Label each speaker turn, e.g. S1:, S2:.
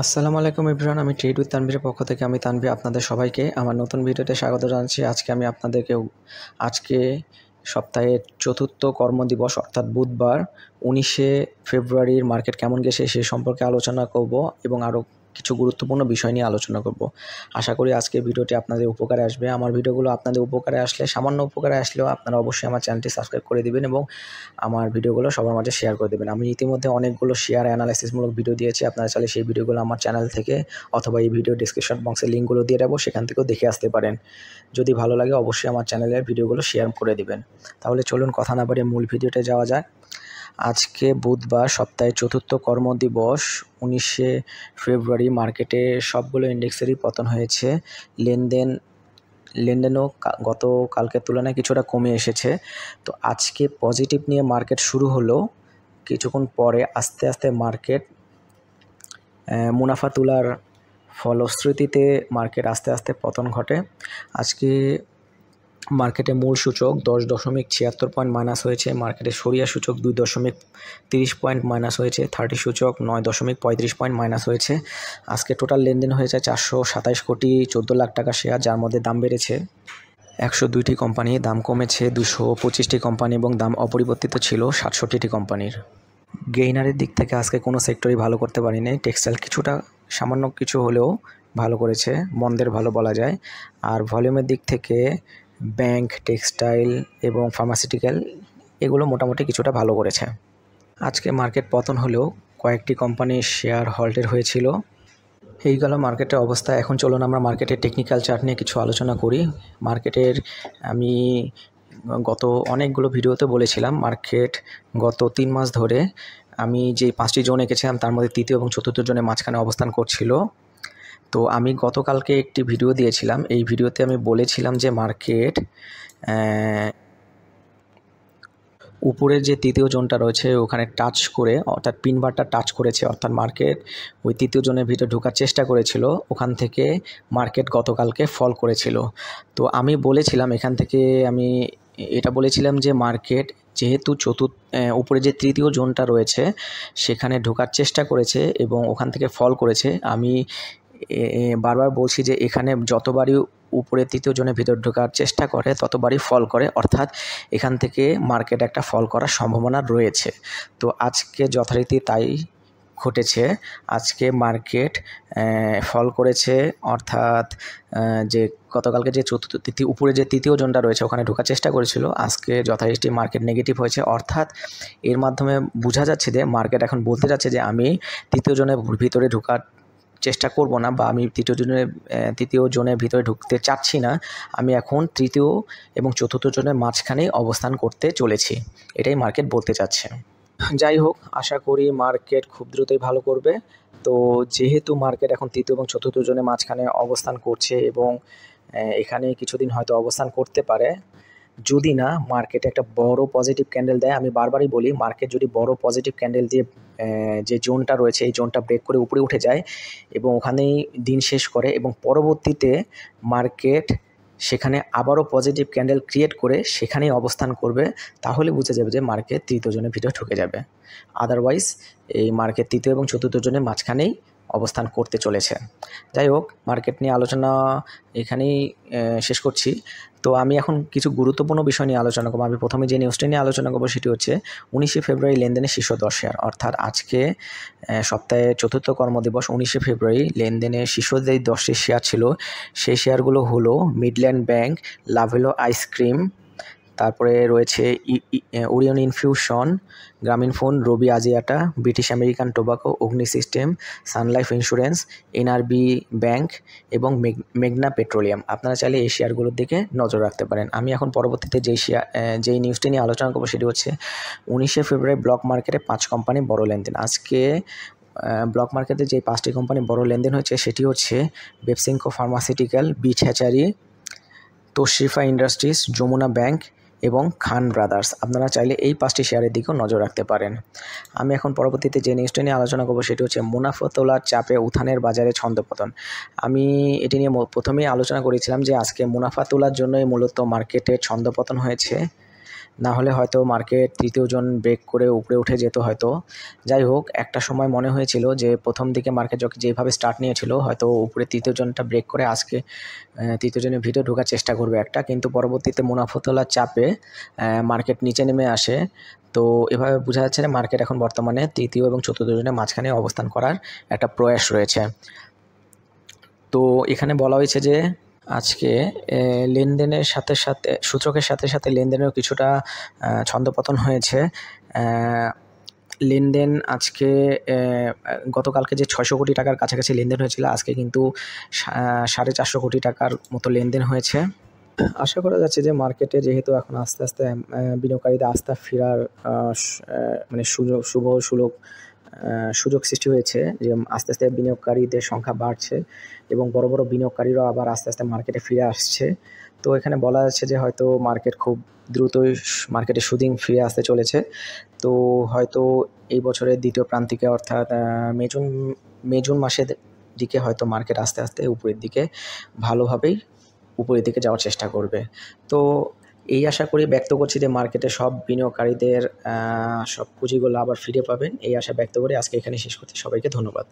S1: আসসালামু আলাইকুম এভরিওয়ান, আমি ট্রেড উইথ তানভীরের পক্ষ থেকে আমি তানভীর আপনাদের সবাইকে আমার নতুন ভিডিওতে স্বাগত জানাচ্ছি। আজকে সপ্তাহের চতুর্থ কর্মদিবস অর্থাৎ বুধবার 19শে ফেব্রুয়ারির মার্কেট কেমন গেছে সে সম্পর্কে আলোচনা করব এবং আরও কিছু গুরুত্বপূর্ণ বিষয় নিয়ে আলোচনা করব। আশা করি আজকে ভিডিওটি আপনাদের উপকারে আসবে। আমার ভিডিওগুলো আপনাদের উপকারে আসলে, সামান্য উপকারে আসলেও আপনারা অবশ্যই আমার চ্যানেলটি সাবস্ক্রাইব করে দিবেন এবং আমার ভিডিওগুলো সবার মাঝে শেয়ার করে দেবেন। আমি ইতিমধ্যে অনেকগুলো শেয়ার অ্যানালাইসিসমূলক ভিডিও দিয়েছি। আপনারা চাইলে সেই ভিডিওগুলো আমার চ্যানেল থেকে অথবা এই ভিডিও ডিসক্রিপশন বক্সে লিঙ্কগুলো দিয়ে দেবো, সেখান থেকেও দেখে আসতে পারেন। যদি ভালো লাগে অবশ্যই আমার চ্যানেলের ভিডিওগুলো শেয়ার করে দিবেন। তাহলে চলুন কথা না বাড়িয়ে মূল ভিডিওতে যাওয়া যাক। আজকে বুধবার, সপ্তাহের চতুর্থ কর্মদিবস 19শে ফেব্রুয়ারি মার্কেটে সবগুলো ইন্ডেক্সেরই পতন হয়েছে। লেনদেনও গতকালকের তুলনায় কিছুটা কমে এসেছে। তো আজকে পজিটিভ নিয়ে মার্কেট শুরু হলো, কিছুক্ষণ পরে আস্তে আস্তে মার্কেট মুনাফা তোলার ফলশ্রুতিতে মার্কেট আস্তে আস্তে পতন ঘটে। আজকে মার্কেটে মূল সূচক 10.76 পয়েন্ট মাইনাস হয়েছে। মার্কেটে সরিয়া সূচক 2.30 পয়েন্ট মাইনাস হয়েছে। 30 সূচক 9.35 পয়েন্ট মাইনাস হয়েছে। আজকে টোটাল লেনদেন হয়েছে 427 কোটি 14 লাখ টাকা শেয়ার, যার মধ্যে দাম বেড়েছে 102টি কোম্পানি, দাম কমেছে 225টি কোম্পানি এবং দাম অপরিবর্তিত ছিল 67টি কোম্পানির। গেইনারের দিক থেকে আজকে কোনো সেক্টরই ভালো করতে পারেনি। টেক্সটাইল কিছুটা সামান্য কিছু হলেও ভালো করেছে, মন্দের ভালো বলা যায়। আর ভলিউমের দিক থেকে ব্যাংক, টেক্সটাইল এবং ফার্মাসিউটিক্যাল এগুলো মোটামুটি কিছুটা ভালো করেছে। আজকে মার্কেট পতন হলেও কয়েকটি কোম্পানির শেয়ার হল্টের হয়েছিল। এই গেল মার্কেটের অবস্থা। এখন চলুন আমরা মার্কেটের টেকনিক্যাল চার্ট নিয়ে কিছু আলোচনা করি। আমি গত অনেকগুলো ভিডিওতে বলেছিলাম মার্কেট গত 3 মাস ধরে আমি যে 5টি জোন এঁকেছিলাম তার মধ্যে তৃতীয় এবং চতুর্থ জোনের মাঝখানে অবস্থান করছিল। তো আমি গতকালকে একটি ভিডিও দিয়েছিলাম। এই ভিডিওতে আমি বলেছিলাম যে মার্কেট উপরের যে তৃতীয় জোনটা রয়েছে ওখানে টাচ করে, অর্থাৎ পিন বারটা টাচ করেছে, অর্থাৎ মার্কেট ওই তৃতীয় জোনের ভিতরে ঢোকার চেষ্টা করেছিল। ওখান থেকে মার্কেট গতকালকে ফল করেছিল। তো আমি বলেছিলাম, এখান থেকে আমি এটা বলেছিলাম যে মার্কেট যেহেতু উপরে যে তৃতীয় জোনটা রয়েছে সেখানে ঢোকার চেষ্টা করেছে এবং ওখান থেকে ফল করেছে। আমি বারবার বলছি যে এখানে যতবারই উপরে তৃতীয় জোনের ভিতর ঢোকার চেষ্টা করে ততবারই ফল করে, অর্থাৎ এখান থেকে মার্কেট একটা ফল করার সম্ভাবনা রয়েছে। তো আজকে যথারীতি তাই ঘটেছে। আজকে মার্কেট ফল করেছে, অর্থাৎ যে গতকালকে যে উপরে যে তৃতীয় জোনটা রয়েছে ওখানে ঢোকার চেষ্টা করেছিল, আজকে যথারীতি মার্কেট নেগেটিভ হয়েছে। অর্থাৎ এর মাধ্যমে বোঝা যাচ্ছে যে মার্কেট এখন বলতে যাচ্ছে যে আমি তৃতীয় জোনের ভিতরে ঢোকার চেষ্টা করব না, বা আমি তৃতীয় জোনের ভিতরে ঢুকতে চাচ্ছি না। আমি এখন তৃতীয় এবং চতুর্থ জোনের মাঝখানেই অবস্থান করতে চলেছি, এটাই মার্কেট বলতে চাচ্ছে। যাই হোক, আশা করি মার্কেট খুব দ্রুতই ভালো করবে। তো যেহেতু মার্কেট এখন তৃতীয় এবং চতুর্থ জোনের মাঝখানে অবস্থান করছে এবং এখানে কিছুদিন হয়তো অবস্থান করতে পারে, যদি না মার্কেটে একটা বড় পজিটিভ ক্যান্ডেল দেয়। আমি বারবারই বলি, মার্কেট যদি বড় পজিটিভ ক্যান্ডেল দিয়ে যে জোনটা রয়েছে এই জোনটা ব্রেক করে উপরে উঠে যায় এবং ওখানেই দিন শেষ করে এবং পরবর্তীতে মার্কেট সেখানে আবারও পজিটিভ ক্যান্ডেল ক্রিয়েট করে সেখানেই অবস্থান করবে, তাহলে বুঝে যাবে যে মার্কেট তৃতীয় জোনের ভিতরে ঢুকে যাবে। আদারওয়াইজ এই মার্কেট তৃতীয় এবং চতুর্থ জোনের মাঝখানেই অবস্থান করতে চলেছে। যাই হোক, মার্কেট নিয়ে আলোচনা এখানেই শেষ করছি। তো আমি এখন কিছু গুরুত্বপূর্ণ বিষয় নিয়ে আলোচনা করবো। আমি প্রথমে যে নিউজটি নিয়ে আলোচনা করবো সেটি হচ্ছে 19শে ফেব্রুয়ারি লেনদেনের শীর্ষ 10 শেয়ার, অর্থাৎ আজকে সপ্তাহে চতুর্থ কর্মদিবস 19শে ফেব্রুয়ারি লেনদেনের শীর্ষ যে 10টি শেয়ার ছিল সেই শেয়ারগুলো হলো মিডল্যান্ড ব্যাংক, লাভেলো আইসক্রিম, তারপরে রয়েছে ওরিয়ন ইনফিউশন, গ্রামীণফোন, রবি আজিয়াটা, ব্রিটিশ আমেরিকান টোবাকো, অগ্নি system, Sun Life insurance, NRB bank এবং মেঘনা পেট্রোলিয়াম। আপনারা চাইলে এই শেয়ারগুলোর দিকে নজর রাখতে পারেন। আমি এখন পরবর্তীতে যেই নিউজটি নিয়ে আলোচনা করবো সেটি হচ্ছে 19শে ফেব্রুয়ারি ব্লক মার্কেটে 5 কোম্পানি বড় লেনদেন। আজকে ব্লক মার্কেটে যে 5টি কোম্পানি বড় লেনদেন হয়েছে সেটি হচ্ছে Beximco pharmaceutical, beach hatchery, Tosrifa industries, Jamuna bank এবং খান ব্রাদার্স। আপনারা চাইলে এই 5টি শেয়ারের দিকেও নজর রাখতে পারেন। আমি এখন পরবর্তীতে যে নিউজটা নিয়ে আলোচনা করবো সেটি হচ্ছে মুনাফা তোলার চাপে উত্থানের বাজারে ছন্দপতন। আমি এটি নিয়ে প্রথমেই আলোচনা করেছিলাম যে আজকে মুনাফা তোলার জন্যই মূলত মার্কেটে ছন্দপতন হয়েছে। না হলে হয়তো মার্কেট তৃতীয় জন ব্রেক করে উপরে উঠে যেত হয়তো। যাই হোক, একটা সময় মনে হয়েছিল যে প্রথম দিকে মার্কেট যেভাবে স্টার্ট নিয়েছিল হয়তো উপরে তৃতীয় জনটা ব্রেক করে আজকে তৃতীয় জনের ভিতরে ঢোকার চেষ্টা করবে একটা, কিন্তু পরবর্তীতে মুনাফা তোলার চাপে মার্কেট নিচে নেমে আসে। তো এভাবে বোঝা যাচ্ছে যে মার্কেট এখন বর্তমানে তৃতীয় এবং চতুর্থ জনের মাঝখানে অবস্থান করার একটা প্রয়াস রয়েছে। তো এখানে বলা হয়েছে যে আজকে লেনদেনের সাথে সাথে সূচকের সাথে সাথে লেনদেনেরও কিছুটা ছন্দপতন হয়েছে। লেনদেন আজকে গতকালকে যে 600 কোটি টাকার কাছাকাছি লেনদেন হয়েছিল, আজকে কিন্তু 450 কোটি টাকার মতো লেনদেন হয়েছে। আশা করা যাচ্ছে যে মার্কেটে যেহেতু এখন আস্তে আস্তে বিনিয়োগকারীদের আস্থা ফেরার মানে সুযোগ সৃষ্টি হয়েছে, যে আস্তে আস্তে বিনিয়োগকারীদের সংখ্যা বাড়ছে এবং বড় বড় বিনিয়োগকারীরাও আবার আস্তে আস্তে মার্কেটে ফিরে আসছে। তো এখানে বলা যাচ্ছে যে হয়তো মার্কেট খুব দ্রুতই মার্কেটে সুদিন ফিরে আসতে চলেছে। তো হয়তো এই বছরের দ্বিতীয় প্রান্তিকে অর্থাৎ মে জুন মাসের দিকে হয়তো মার্কেট আস্তে আস্তে উপরের দিকে ভালোভাবেই উপরের দিকে যাওয়ার চেষ্টা করবে। তো এই আশা করি ব্যক্ত করছি যে মার্কেটে সব বিনিয়োগকারীদের সব পুঁজিগুলো আবার ফিরে পাবেন, এই আশা ব্যক্ত করে আজকে এখানে শেষ করছি। সবাইকে ধন্যবাদ।